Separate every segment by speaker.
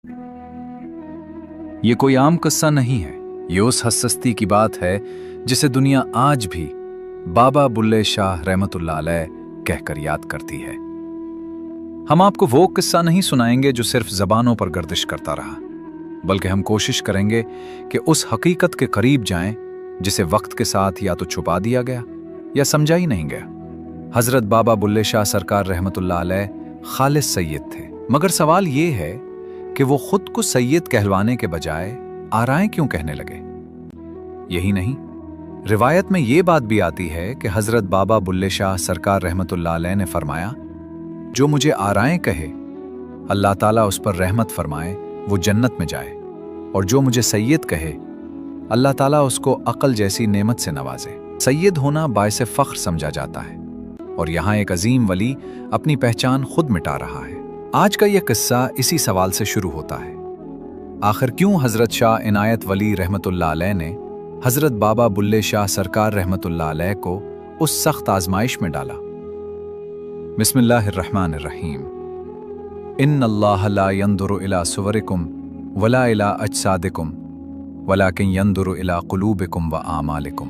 Speaker 1: ये कोई आम किस्सा नहीं है। ये उस हस्ती की बात है जिसे दुनिया आज भी बाबा बुल्ले शाह रहमतुल्लाह अलैह कहकर याद करती है। हम आपको वो किस्सा नहीं सुनाएंगे जो सिर्फ जबानों पर गर्दिश करता रहा, बल्कि हम कोशिश करेंगे कि उस हकीकत के करीब जाएं जिसे वक्त के साथ या तो छुपा दिया गया या समझा ही नहीं गया। हजरत बाबा बुल्ले शाह सरकार रहमतुल्लाह अलैह खालिस सैयद थे, मगर सवाल ये है कि वो खुद को सैयद कहलवाने के बजाय आराएं क्यों कहने लगे। यही नहीं, रिवायत में ये बात भी आती है कि हजरत बाबा बुल्ले शाह सरकार रहमतुल्लाह अलैह ने फरमाया, जो मुझे आराएं कहे अल्लाह ताला उस पर रहमत फरमाए, वो जन्नत में जाए, और जो मुझे सैयद कहे अल्लाह ताला उसको अक्ल जैसी नेमत से नवाजे। सैयद होना बाइसे फख्र समझा जाता है, और यहाँ एक अजीम वली अपनी पहचान खुद मिटा रहा है। आज का यह किस्सा इसी सवाल से शुरू होता है, आखिर क्यों हजरत शाह इनायत वली रहमतुल्लाह अलैह ने हजरत बाबा बुल्ले शाह सरकार रहमतुल्लाह अलैह को उस सख्त आजमाइश में डाला। बिस्मिल्लाहिर्रहमानिर्रहीम। इन्नल्लाह ला यंदुरु इला सुवरिकुम वला इला अजसादिकुम वलाकिन यंदुरु इला कुलूबिकुम व आमालिकुम।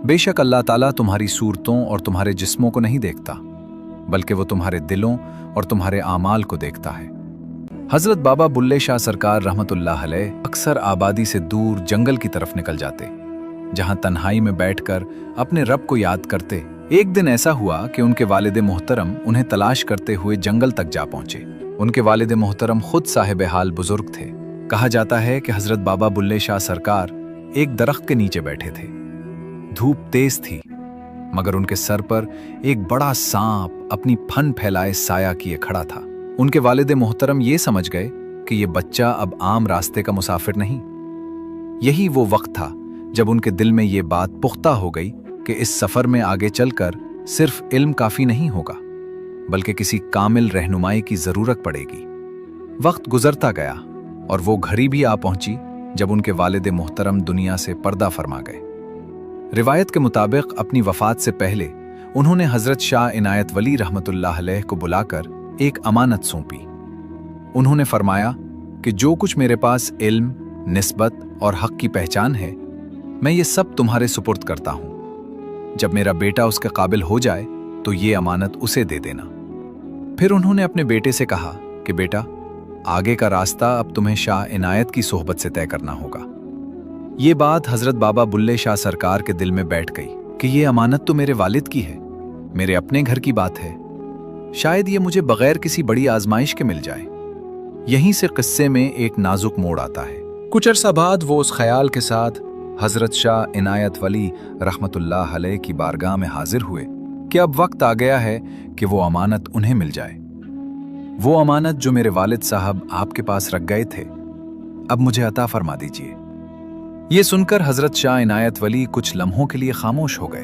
Speaker 1: बेशक अल्लाह ताला तुम्हारी सूरतों और तुम्हारे जिस्मों को नहीं देखता, बल्कि वो तुम्हारे दिलों और तुम्हारे आमाल को देखता है। हजरत बाबा बुल्ले शाह सरकार रहमतुल्लाह अलैह अक्सर आबादी से दूर जंगल की तरफ निकल जाते, जहां तन्हाई में बैठकर अपने रब को याद करते। एक दिन ऐसा हुआ कि उनके वालिद मोहतरम उन्हें तलाश करते हुए जंगल तक जा पहुंचे। उनके वालिद मोहतरम खुद साहिब हाल बुजुर्ग थे। कहा जाता है कि हजरत बाबा बुल्ले शाह सरकार एक दरख्त के नीचे बैठे थे। धूप तेज थी, मगर उनके सर पर एक बड़ा सांप अपनी फन फैलाए साया किए खड़ा था। उनके वालिद मोहतरम ये समझ गए कि ये बच्चा अब आम रास्ते का मुसाफिर नहीं। यही वो वक्त था जब उनके दिल में ये बात पुख्ता हो गई कि इस सफर में आगे चलकर सिर्फ इल्म काफी नहीं होगा, बल्कि किसी कामिल रहनुमाई की जरूरत पड़ेगी। वक्त गुजरता गया और वो घड़ी भी आ पहुंची जब उनके वालिद मोहतरम दुनिया से पर्दा फरमा गए। रिवायत के मुताबिक अपनी वफात से पहले उन्होंने हजरत शाह इनायत वली रहमतुल्लाह अलैह को बुलाकर एक अमानत सौंपी। उन्होंने फरमाया कि जो कुछ मेरे पास इल्म, निस्बत और हक की पहचान है, मैं ये सब तुम्हारे सुपुर्द करता हूं। जब मेरा बेटा उसके काबिल हो जाए तो ये अमानत उसे दे देना। फिर उन्होंने अपने बेटे से कहा कि बेटा, आगे का रास्ता अब तुम्हें शाह इनायत की सोहबत से तय करना होगा। ये बात हजरत बाबा बुल्ले शाह सरकार के दिल में बैठ गई कि ये अमानत तो मेरे वालिद की है, मेरे अपने घर की बात है। शायद ये मुझे बगैर किसी बड़ी आजमाइश के मिल जाए। यहीं से किस्से में एक नाजुक मोड़ आता है। कुछ अरसा बाद वो उस ख्याल के साथ हजरत शाह इनायत वली रहमतुल्लाह अलैह की बारगाह में हाजिर हुए कि अब वक्त आ गया है कि वो अमानत उन्हें मिल जाए। वो अमानत जो मेरे वालिद साहब आपके पास रख गए थे, अब मुझे अता फरमा दीजिए। ये सुनकर हजरत शाह इनायत वली कुछ लम्हों के लिए खामोश हो गए।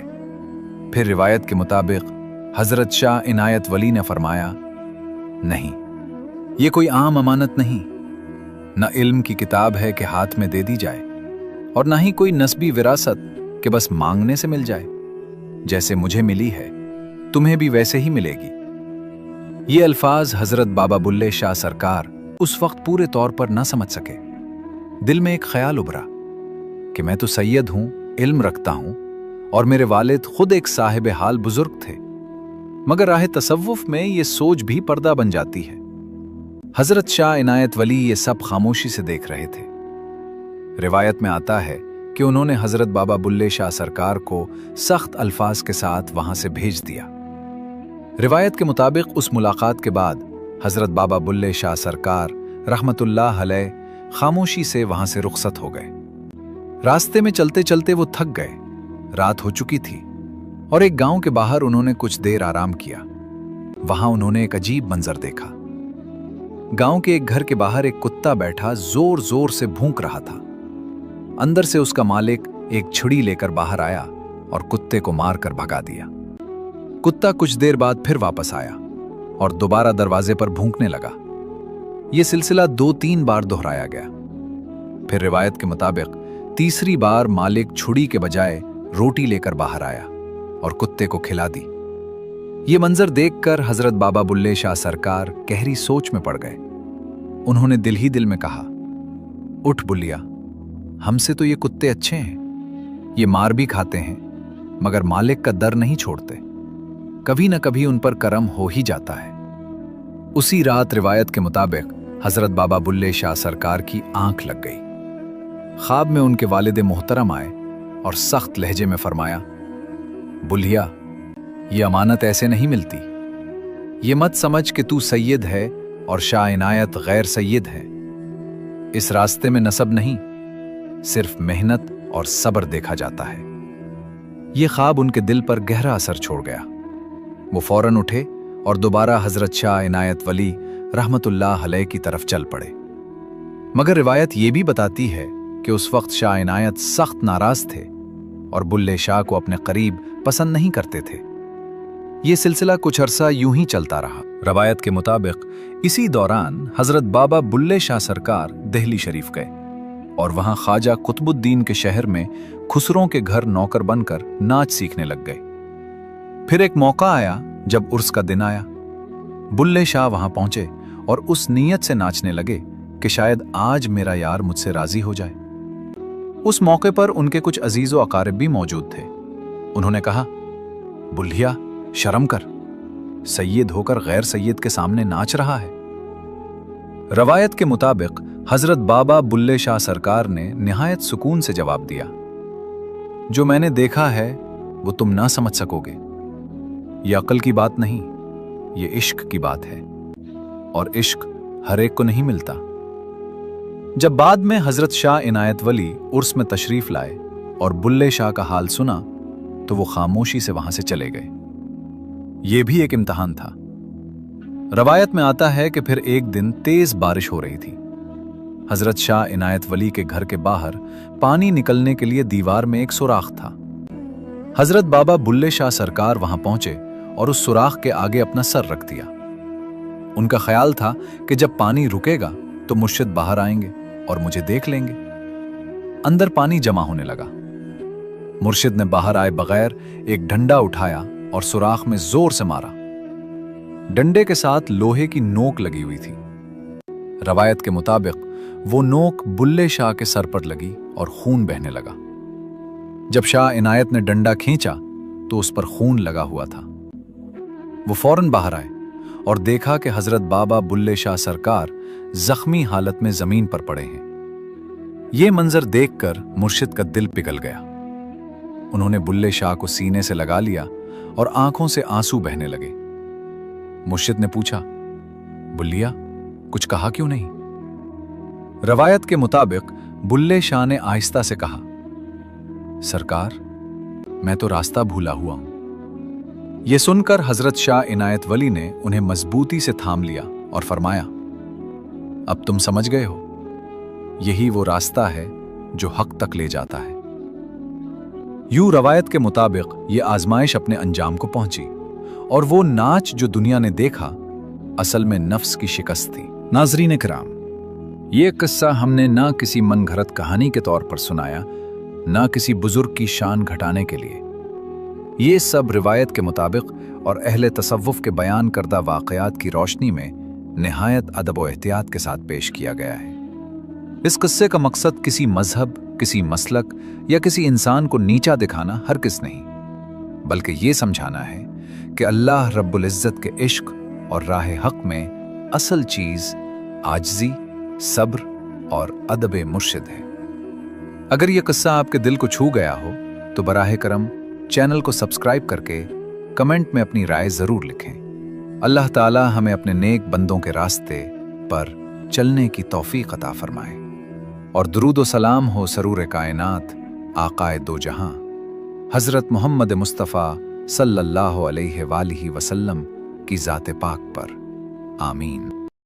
Speaker 1: फिर रिवायत के मुताबिक हजरत शाह इनायत वली ने फरमाया, नहीं, ये कोई आम अमानत नहीं। न इल्म की किताब है कि हाथ में दे दी जाए, और ना ही कोई नस्बी विरासत कि बस मांगने से मिल जाए। जैसे मुझे मिली है, तुम्हें भी वैसे ही मिलेगी। ये अल्फाज हजरत बाबा बुल्ले शाह सरकार उस वक्त पूरे तौर पर न समझ सके। दिल में एक ख्याल उभरा कि मैं तो सैयद हूं, इल्म रखता हूं, और मेरे वालिद खुद एक साहिब हाल बुजुर्ग थे, मगर राह तसव्वुफ में ये सोच भी पर्दा बन जाती है। हजरत शाह इनायत वली ये सब खामोशी से देख रहे थे। रिवायत में आता है कि उन्होंने हजरत बाबा बुल्ले शाह सरकार को सख्त अल्फाज के साथ वहां से भेज दिया। रिवायत के मुताबिक उस मुलाकात के बाद हजरत बाबा बुल्ले शाह सरकार रहमतुल्लाह अलैह खामोशी से वहां से रुखसत हो गए। रास्ते में चलते चलते वो थक गए। रात हो चुकी थी और एक गांव के बाहर उन्होंने कुछ देर आराम किया। वहां उन्होंने एक अजीब मंजर देखा। गांव के एक घर के बाहर एक कुत्ता बैठा जोर जोर से भूंक रहा था। अंदर से उसका मालिक एक छुरी लेकर बाहर आया और कुत्ते को मारकर भगा दिया। कुत्ता कुछ देर बाद फिर वापस आया और दोबारा दरवाजे पर भूंकने लगा। यह सिलसिला 2-3 बार दोहराया गया। फिर रिवायत के मुताबिक तीसरी बार मालिक छुरी के बजाय रोटी लेकर बाहर आया और कुत्ते को खिला दी। ये मंजर देखकर हजरत बाबा बुल्ले शाह सरकार गहरी सोच में पड़ गए। उन्होंने दिल ही दिल में कहा, उठ बुल्लिया, हमसे तो ये कुत्ते अच्छे हैं, ये मार भी खाते हैं मगर मालिक का दर नहीं छोड़ते, कभी न कभी उन पर करम हो ही जाता है। उसी रात रिवायत के मुताबिक हजरत बाबा बुल्ले शाह सरकार की आंख लग गई। ख्वाब में उनके वालिद मोहतरम आए और सख्त लहजे में फरमाया, बुल्लिया, ये अमानत ऐसे नहीं मिलती। ये मत समझ कि तू सैयद है और शाह इनायत गैर सैयद है। इस रास्ते में नसब नहीं, सिर्फ मेहनत और सब्र देखा जाता है। ये ख्वाब उनके दिल पर गहरा असर छोड़ गया। वो फौरन उठे और दोबारा हजरत शाह इनायत वली रहमतुल्लाह अलैह की तरफ चल पड़े। मगर रिवायत ये भी बताती है कि उस वक्त शाह इनायत सख्त नाराज थे और बुल्ले शाह को अपने करीब पसंद नहीं करते थे। ये सिलसिला कुछ अरसा यूं ही चलता रहा। रवायत के मुताबिक इसी दौरान हजरत बाबा बुल्ले शाह सरकार दिल्ली शरीफ गए और वहां ख्वाजा कुतुबुद्दीन के शहर में खुसरों के घर नौकर बनकर नाच सीखने लग गए। फिर एक मौका आया जब उर्स का दिन आया। बुल्ले शाह वहां पहुंचे और उस नीयत से नाचने लगे कि शायद आज मेरा यार मुझसे राजी हो जाए। उस मौके पर उनके कुछ अजीज व अकारिब भी मौजूद थे। उन्होंने कहा, बुल्लिया, शर्म कर, सैयद होकर गैर सैयद के सामने नाच रहा है। रवायत के मुताबिक हजरत बाबा बुल्ले शाह सरकार ने निहायत सुकून से जवाब दिया, जो मैंने देखा है वो तुम ना समझ सकोगे। ये अक्ल की बात नहीं, ये इश्क की बात है, और इश्क हर एक को नहीं मिलता। जब बाद में हजरत शाह इनायत वली उर्स में तशरीफ लाए और बुल्ले शाह का हाल सुना तो वो खामोशी से वहां से चले गए। ये भी एक इम्तिहान था। रवायत में आता है कि फिर एक दिन तेज बारिश हो रही थी। हजरत शाह इनायत वली के घर के बाहर पानी निकलने के लिए दीवार में एक सुराख था। हजरत बाबा बुल्ले शाह सरकार वहां पहुंचे और उस सुराख के आगे अपना सर रख दिया। उनका ख्याल था कि जब पानी रुकेगा तो मुर्शिद बाहर आएंगे और मुझे देख लेंगे। अंदर पानी जमा होने लगा। मुर्शिद ने बाहर आए बगैर एक डंडा उठाया और सुराख में जोर से मारा। डंडे के साथ लोहे की नोक लगी हुई थी। रवायत के मुताबिक वो नोक बुल्ले शाह के सर पर लगी और खून बहने लगा। जब शाह इनायत ने डंडा खींचा तो उस पर खून लगा हुआ था। वो फौरन बाहर आए और देखा कि हजरत बाबा बुल्ले शाह सरकार जख्मी हालत में जमीन पर पड़े हैं। ये मंजर देखकर मुर्शिद का दिल पिघल गया। उन्होंने बुल्ले शाह को सीने से लगा लिया और आंखों से आंसू बहने लगे। मुर्शिद ने पूछा, बुल्लिया, कुछ कहा क्यों नहीं? रवायत के मुताबिक बुल्ले शाह ने आहिस्ता से कहा, सरकार, मैं तो रास्ता भूला हुआ हूं। यह सुनकर हजरत शाह इनायत वली ने उन्हें मजबूती से थाम लिया और फरमाया, अब तुम समझ गए हो, यही वो रास्ता है जो हक तक ले जाता है। यूं रवायत के मुताबिक ये आजमाइश अपने अंजाम को पहुंची और वो नाच जो दुनिया ने देखा असल में नफ्स की शिकस्त थी। नाजरीन किराम, ये किस्सा हमने ना किसी मनगढ़ंत कहानी के तौर पर सुनाया, ना किसी बुजुर्ग की शान घटाने के लिए। ये सब रिवायत के मुताबिक और अहले तसव्वुफ के बयान करदा वाक़यात की रोशनी में निहायत अदब व एहतियात के साथ पेश किया गया है। इस किस्से का मकसद किसी मजहब, किसी मसलक या किसी इंसान को नीचा दिखाना हरगिज़ नहीं, बल्कि ये समझाना है कि अल्लाह रब्बुल इज़्ज़त के इश्क और राह हक में असल चीज़ आजिज़ी, सब्र और अदब मुर्शिद है। अगर यह किस्सा आपके दिल को छू गया हो तो बराह करम चैनल को सब्सक्राइब करके कमेंट में अपनी राय ज़रूर लिखें। अल्लाह ताला हमें अपने नेक बंदों के रास्ते पर चलने की तौफीक अता फरमाए। और दुरूद व सलाम हो सरूर कायनात आकाए दो जहां हज़रत मोहम्मद मुस्तफ़ा सल्लल्लाहु अलैहि वसल्लम की ज़ात पाक पर। आमीन।